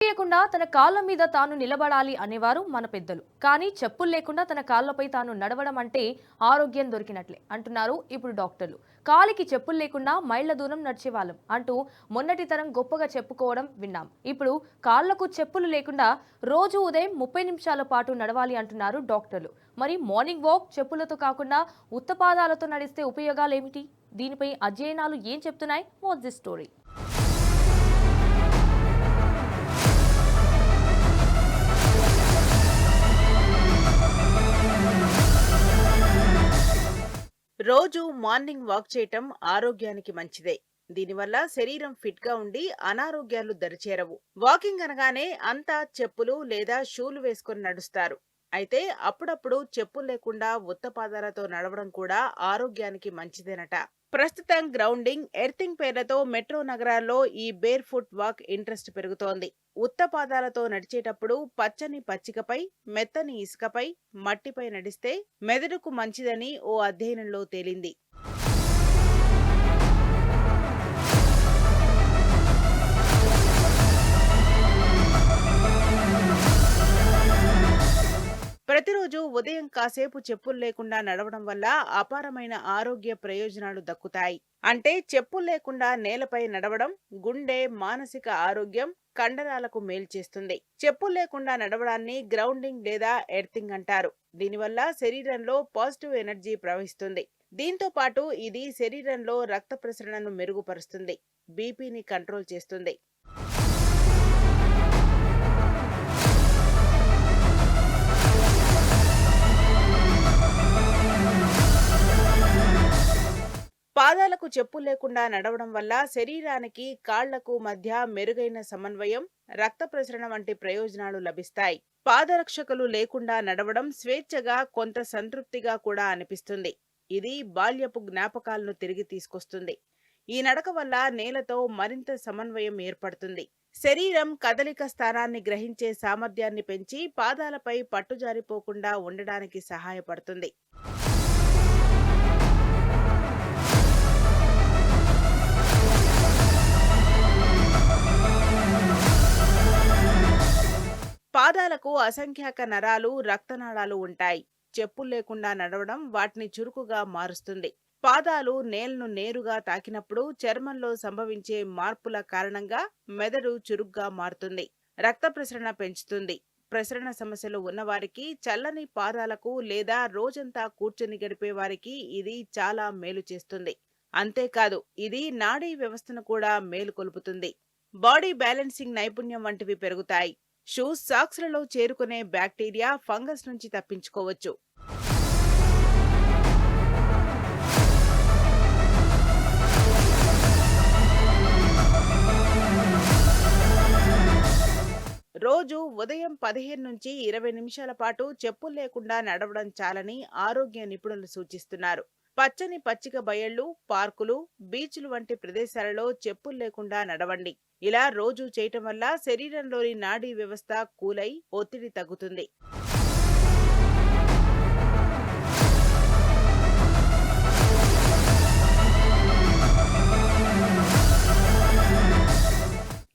లేకుండా తన కాళ్ళ మీద తాను నిలబడాలి అనేవారు మన పెద్దలు. కానీ చెప్పులు లేకుండా తన కాళ్ళపై తాను నడవడం అంటే ఆరోగ్యం దొరికినట్లే అంటున్నారు ఇప్పుడు డాక్టర్లు. కాలికి చెప్పులు లేకుండా మైళ్ళ దూరం నడిచేవాళ్ళం అంటూ మొన్నటి తరం గొప్పగా చెప్పుకోవడం విన్నాం. ఇప్పుడు కాళ్లకు చెప్పులు లేకుండా రోజు ఉదయం 30 నిమిషాల పాటు నడవాలి అంటున్నారు డాక్టర్లు. మరి మార్నింగ్ వాక్ చెప్పులతో కాకుండా ఉత్తపాదాలతో నడిస్తే ఉపయోగాలేమిటి? దీనిపై అధ్యయనాలు ఏం చెప్తున్నాయి? What's the story? రోజు మార్నింగ్ వాక్ చేయటం ఆరోగ్యానికి మంచిదే. దీనివల్ల శరీరం ఫిట్ గా ఉండి అనారోగ్యాలు దరిచేరవు. వాకింగ్ అనగానే అంతా చెప్పులు లేదా షూలు వేసుకొని నడుస్తారు. అయితే అప్పుడప్పుడు చెప్పులు లేకుండా ఉత్తపాదాలతో నడవడం కూడా ఆరోగ్యానికి మంచిదేనట. ప్రస్తుతం గ్రౌండింగ్, ఎర్తింగ్ పేర్లతో మెట్రో నగరాల్లో ఈ బేర్ ఫుట్ వాక్ ఇంట్రెస్ట్ పెరుగుతోంది. ఉత్తపాదాలతో నడిచేటప్పుడు పచ్చని పచ్చికపై, మెత్తని ఇసుకపై, మట్టిపై నడిస్తే మెదడుకు మంచిదని ఓ అధ్యయనంలో తేలింది. ప్రతిరోజు ఉదయం కాసేపు చెప్పులు లేకుండా నడవడం వల్ల అపారమైన ఆరోగ్య ప్రయోజనాలు దక్కుతాయి. అంటే చెప్పులు లేకుండా నేలపై నడవడం గుండె, మానసిక ఆరోగ్యం, కండరాలకు మేలు చేస్తుంది. చెప్పులు లేకుండా నడవడాన్ని గ్రౌండింగ్ లేదా ఎర్తింగ్ అంటారు. దీనివల్ల శరీరంలో పాజిటివ్ ఎనర్జీ ప్రవహిస్తుంది. దీంతో పాటు ఇది శరీరంలో రక్త ప్రసరణను మెరుగుపరుస్తుంది, బీపీని కంట్రోల్ చేస్తుంది. పాదాలకు చెప్పులు లేకుండా నడవడం వల్ల శరీరానికి, కాళ్లకు మధ్య మెరుగైన సమన్వయం, రక్త ప్రసరణ వంటి ప్రయోజనాలు లభిస్తాయి. పాదరక్షకులు లేకుండా నడవడం స్వేచ్ఛగా, కొంత సంతృప్తిగా కూడా అనిపిస్తుంది. ఇది బాల్యపు జ్ఞాపకాలను తిరిగి తీసుకొస్తుంది. ఈ నడక వల్ల నేలతో మరింత సమన్వయం ఏర్పడుతుంది. శరీరం కదలిక స్థానాన్ని గ్రహించే సామర్థ్యాన్ని పెంచి పాదాలపై పట్టుజారిపోకుండా ఉండడానికి సహాయపడుతుంది. పాదాలకు అసంఖ్యాక నరాలు, రక్తనాళాలు ఉంటాయి. చెప్పులు లేకుండా నడవడం వాటిని చురుకుగా మారుస్తుంది. పాదాలు నేలను నేరుగా తాకినప్పుడు చర్మంలో సంభవించే మార్పుల కారణంగా మెదడు చురుగ్గా మారుతుంది, రక్త ప్రసరణ పెంచుతుంది. ప్రసరణ సమస్యలు ఉన్నవారికి, చల్లని పాదాలకు లేదా రోజంతా కూర్చొని గడిపే వారికి ఇది చాలా మేలు చేస్తుంది. అంతేకాదు, ఇది నాడీ వ్యవస్థను కూడా మేలుకొల్పుతుంది. బాడీ బ్యాలెన్సింగ్ నైపుణ్యం వంటివి పెరుగుతాయి. షూస్, సాక్స్లలో చేరుకునే బ్యాక్టీరియా, ఫంగస్ నుంచి తప్పించుకోవచ్చు. రోజు ఉదయం 15 నుంచి 20 నిమిషాల పాటు చెప్పులు లేకుండా నడవడం చాలని ఆరోగ్య నిపుణులు సూచిస్తున్నారు. పచ్చని పచ్చిక బయళ్లు, పార్కులు, బీచ్లు వంటి ప్రదేశాలలో చెప్పులు లేకుండా నడవండి. ఇలా రోజు చేయటం వల్ల శరీరంలోని నాడీ వ్యవస్థ కూలై ఒత్తిడి తగ్గుతుంది.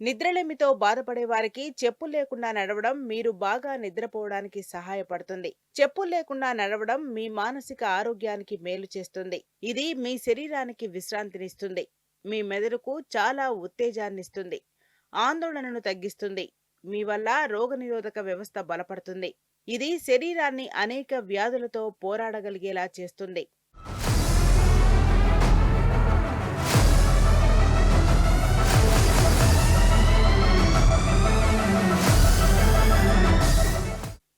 నిద్రలేమితో బాధపడే వారికి చెప్పులు లేకుండా నడవడం మీరు బాగా నిద్రపోవడానికి సహాయపడుతుంది. చెప్పులు లేకుండా నడవడం మీ మానసిక ఆరోగ్యానికి మేలు చేస్తుంది. ఇది మీ శరీరానికి విశ్రాంతినిస్తుంది, మీ మెదడుకు చాలా ఉత్తేజాన్నిస్తుంది, ఆందోళనను తగ్గిస్తుంది. మీ వల్ల రోగనిరోధక వ్యవస్థ బలపడుతుంది. ఇది శరీరాన్ని అనేక వ్యాధులతో పోరాడగలిగేలా చేస్తుంది.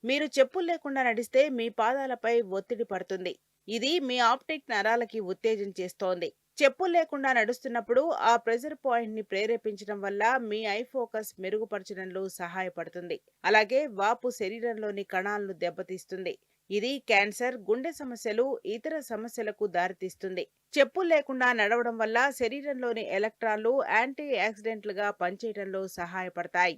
మీరు చెప్పులు లేకుండా నడిస్తే మీ పాదాలపై ఒత్తిడి పడుతుంది. ఇది మీ ఆప్టిక్ నరాలకి ఉత్తేజం చేస్తోంది. చెప్పులు లేకుండా నడుస్తున్నప్పుడు ఆ ప్రెజర్ పాయింట్ ని ప్రేరేపించడం వల్ల మీ ఐ ఫోకస్ మెరుగుపరచడంలో సహాయపడుతుంది. అలాగే వాపు శరీరంలోని కణాలను దెబ్బతీస్తుంది. ఇది క్యాన్సర్, గుండె సమస్యలు, ఇతర సమస్యలకు దారితీస్తుంది. చెప్పులు లేకుండా నడవడం వల్ల శరీరంలోని ఎలక్ట్రాన్లు యాంటీ ఆక్సిడెంట్లుగా పనిచేయడంలో సహాయపడతాయి.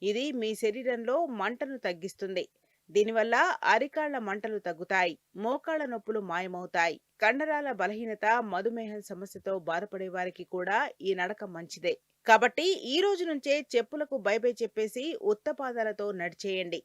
ఇది మీ శరీరంలో మంటను తగ్గిస్తుంది. దీనివల్ల అరికాళ్ల మంటలు తగ్గుతాయి, మోకాళ్ల నొప్పులు మాయమవుతాయి. కండరాల బలహీనత, మధుమేహం సమస్యతో బాధపడే వారికి కూడా ఈ నడక మంచిదే. కాబట్టి ఈ రోజు నుంచే చెప్పులకు బై బై చెప్పేసి ఉత్త పాదాలతో నడిచేయండి.